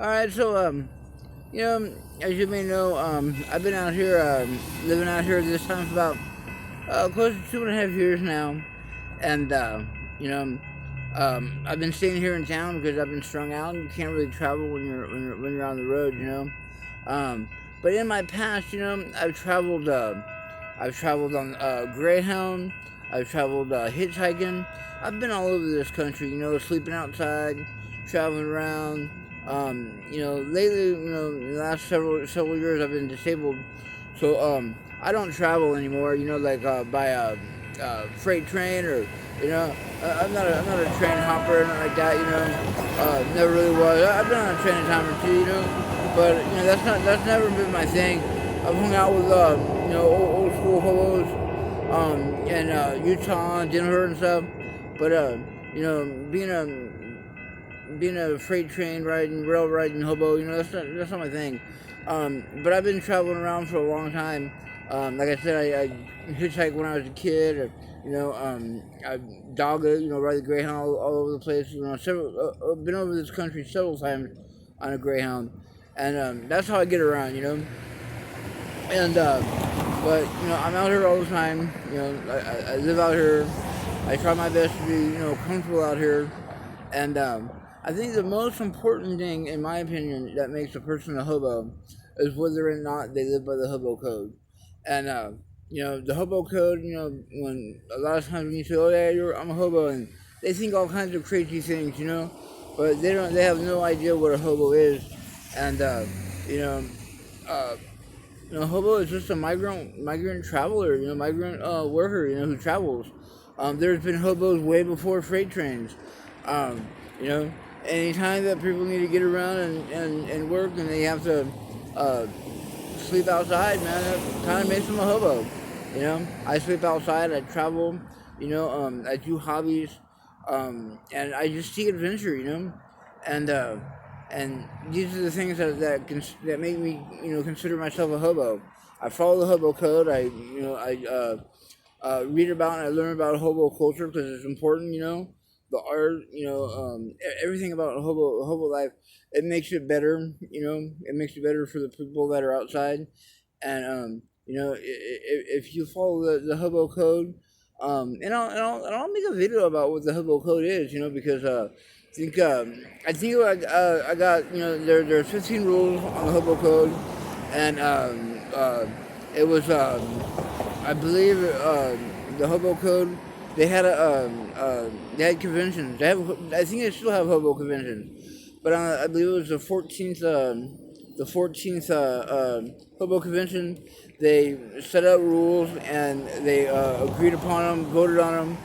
All right, so as you may know, I've been out here, living out here this time for about close to 2.5 years now, and you know, I've been staying here in town because I've been strung out. And you can't really travel when you're on the road, Um, but in my past, I've traveled on Greyhound. I've traveled hitchhiking. I've been all over this country, sleeping outside, traveling around. Lately, in the last several years, I've been disabled, so I don't travel anymore. Like by freight train or I'm not a train hopper or anything like that. Never really was. I've been on a train a time or two. But that's never been my thing. I've hung out with old school hobos in Utah and Denver and stuff. But you know being a freight train riding, rail riding hobo, that's not my thing. But I've been traveling around for a long time. Like I said, I hitchhiked when I was a kid, or I dog it, ride the Greyhound all over the place. I've been over this country several times on a Greyhound, and that's how I get around. And but I'm out here all the time. I live out here. I try my best to be comfortable out here, and I think the most important thing, in my opinion, that makes a person a hobo is whether or not they live by the hobo code. And the hobo code. When a lot of times when you say, "Oh yeah, I'm a hobo," and they think all kinds of crazy things, but they don't. They have no idea what a hobo is, and you know. Uh, hobo is just a migrant traveler, migrant worker, who travels. There's been hobos way before freight trains. Um, you know, anytime that people need to get around and work and they have to uh, sleep outside, man, that kind of makes them a hobo. I sleep outside, I travel, I do hobbies, and I just seek adventure, and and these are the things that make me consider myself a hobo. I follow the hobo code. I read about and I learn about hobo culture because it's important. The art, everything about hobo life. It makes it better. It makes it better for the people that are outside, and if you follow the hobo code, and I'll make a video about what the hobo code is, because I got there's 15 rules on the hobo code, and it was I believe the hobo code, they had conventions. I think they still have hobo conventions, but I believe it was the 14th hobo convention. They set up rules and they agreed upon them, voted on them,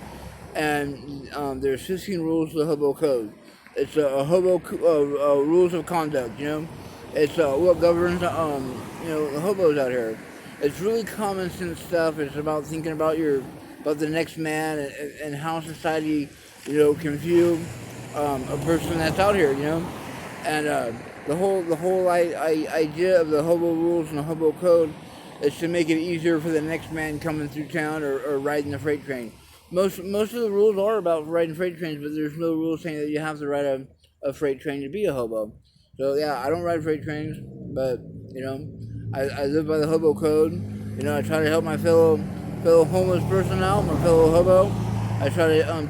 and there's 15 rules to the hobo code. It's a rules of conduct. It's what governs the hobos out here. It's really common sense stuff. It's about thinking about the next man, and how society can view a person that's out here. And the whole idea of the hobo rules and the hobo code is to make it easier for the next man coming through town, or riding the freight train. Most of the rules are about riding freight trains, but there's no rule saying that you have to ride a freight train to be a hobo. So yeah, I don't ride freight trains, but I live by the hobo code. I try to help my fellow homeless person out, my fellow hobo. I try to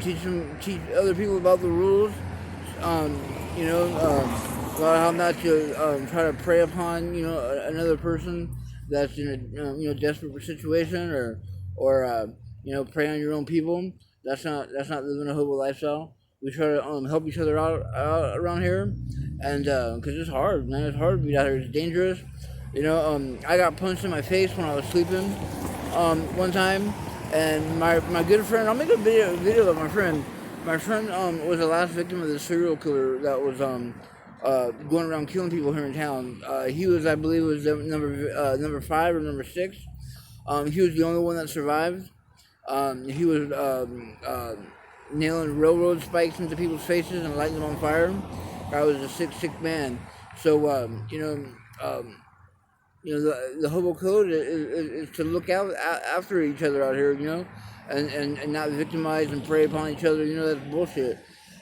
teach other people about the rules. Um, about how not to try to prey upon another person that's in a desperate situation, or prey on your own people. That's not living a hobo lifestyle. We try to help each other out around here, and because it's hard, man. It's hard to be out here. It's dangerous. I got punched in my face when I was sleeping one time, and my good friend. I'll make a video of my friend. My friend was the last victim of the serial killer that was going around killing people here in town. He was, I believe, was number 5 or number 6. He was the only one that survived. He was nailing railroad spikes into people's faces and lighting them on fire. I was a sick man. So the hobo code is to look out after each other out here, and not victimize and prey upon each other. That's bullshit.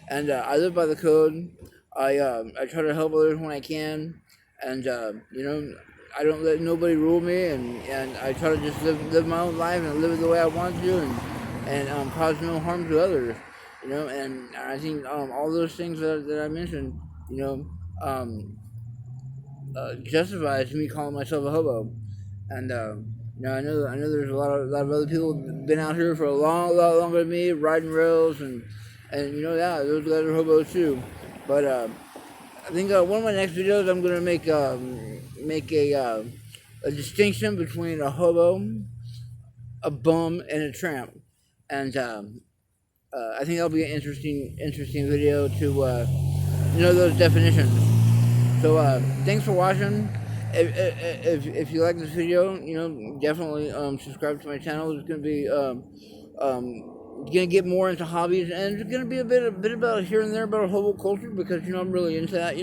And I live by the code. I try to help others when I can, and I don't let nobody rule me, and I try to just live my own life and live it the way I want to, and cause no harm to others. And I think all those things that I mentioned, you know, um, justifies me calling myself a hobo. And I know there's a lot of other people been out here for a lot longer than me, riding rails, and yeah, those guys are hobos too. But I think one of my next videos I'm gonna make a distinction between a hobo, a bum, and a tramp, and I think that'll be an interesting video to know those definitions. So thanks for watching. If you like this video, definitely subscribe to my channel. It's gonna be gonna get more into hobbies, and it's gonna be a bit about here and there about hobo culture, because I'm really into that.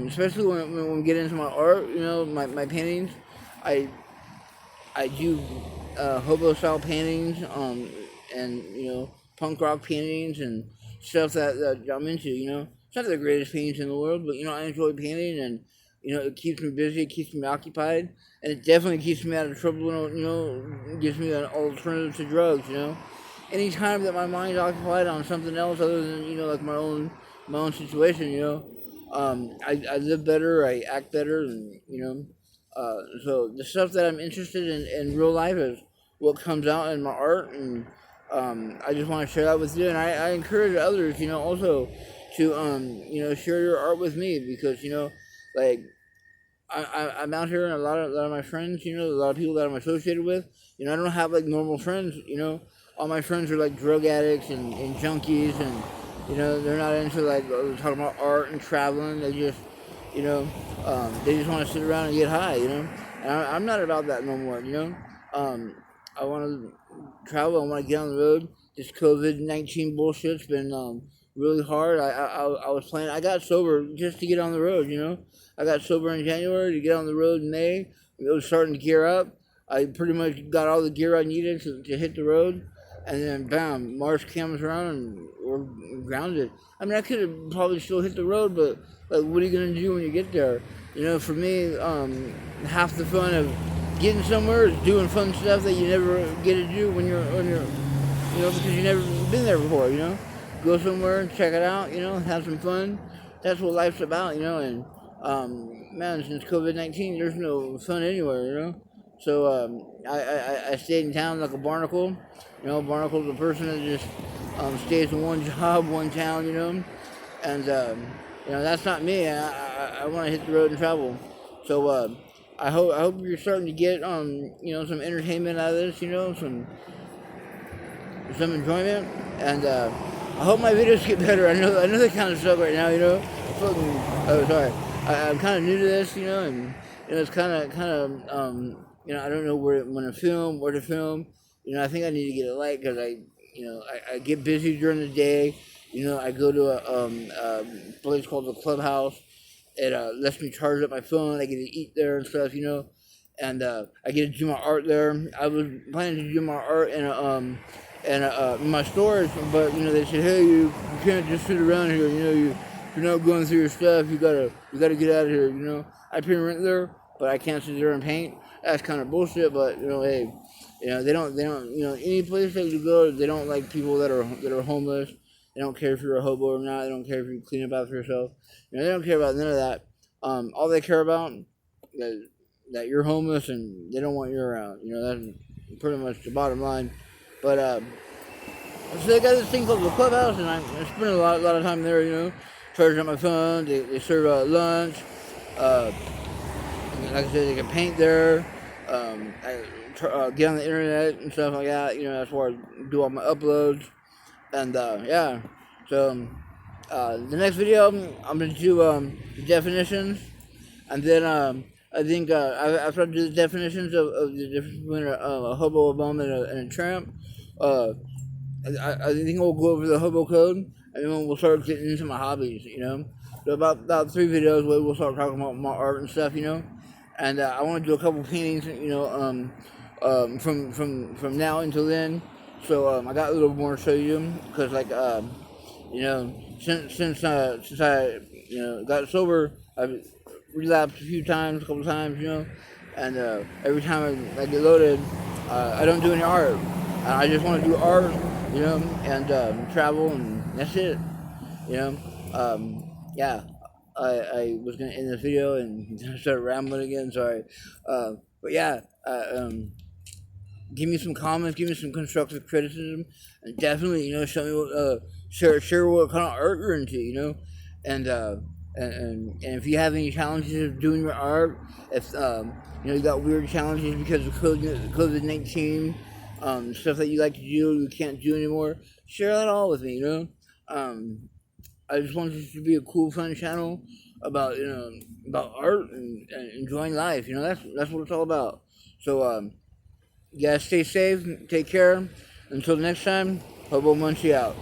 Especially when we get into my art. My paintings. I I do hobo style paintings, and punk rock paintings and stuff that I'm into. It's not the greatest paintings in the world, but I enjoy painting, and it keeps me busy, it keeps me occupied, and it definitely keeps me out of trouble. Gives me an alternative to drugs. Anytime that my mind's occupied on something else other than like my own situation, I live better, I act better, and so the stuff that I'm interested in real life is what comes out in my art, and I just want to share that with you, and I encourage others, also to share your art with me, because like I'm out here, and a lot of my friends, a lot of people that I'm associated with, I don't have like normal friends. All my friends are like drug addicts and junkies, and they're not into like talking about art and traveling. They just want to sit around and get high. And I'm not about that no more. I want to travel. I want to get on the road. This COVID-19 bullshit's been really hard. I was planning. I got sober just to get on the road. I got sober in January to get on the road in May. It was starting to gear up. I pretty much got all the gear I needed to hit the road. And then, bam, March comes around and we're grounded. I mean, I could have probably still hit the road, but like, what are you going to do when you get there? For me, half the fun of getting somewhere is doing fun stuff that you never get to do when you're because you've never been there before. Go somewhere, check it out, have some fun. That's what life's about, and man, since COVID-19, there's no fun anywhere. So I stayed in town like a barnacle. Barnacle's a person that just stays in one job, one town. And that's not me. I want to hit the road and travel. So I hope you're starting to get some entertainment out of this. Some enjoyment, and I hope my videos get better. I know they kind of suck right now. Oh, sorry. I'm kind of new to this, and it's kind of I don't know where to film. I think I need to get a light, because I get busy during the day. I go to a place called the Clubhouse. It lets me charge up my phone. I get to eat there and stuff, and I get to do my art there. I was planning to do my art in my storage, but they said, hey, you can't just sit around here. You're not going through your stuff. You gotta get out of here. I pay rent there, but I can't sit there and paint. That's kind of bullshit. But hey, they don't any place that you go, they don't like people that are homeless. They don't care if you're a hobo or not. They don't care if you clean up after yourself. They don't care about none of that. All they care about is that you're homeless, and they don't want you around. That's pretty much the bottom line. But so they got this thing called the Clubhouse, and I spend a lot of time there. Charging up my phone. They serve lunch. Like I said, they can paint there. I get on the internet and stuff like that. That's where I do all my uploads. And yeah, so the next video I'm gonna do the definitions, and then I think after I do the definitions of the difference between a hobo, a bum, and a tramp, I think we'll go over the hobo code, and then we'll start getting into my hobbies. So about 3 videos where we'll start talking about my art and stuff. And I want to do a couple paintings. From now until then. So I got a little more to show you, because like You know, since I got sober, I've relapsed a few times, a couple times, and every time I get loaded, I don't do any art. I just want to do art, and travel, and that's it. You know, yeah. I was gonna end this video and start rambling again. Sorry, but yeah. Give me some comments, give me some constructive criticism, and definitely, show me what, share what kind of art you're into, and and if you have any challenges of doing your art, if you got weird challenges because of COVID-19, stuff that you like to do you can't do anymore, share that all with me, I just want this to be a cool, fun channel about about art and enjoying life. That's what it's all about. So you guys stay safe, take care. Until next time, Hobo Munchie out.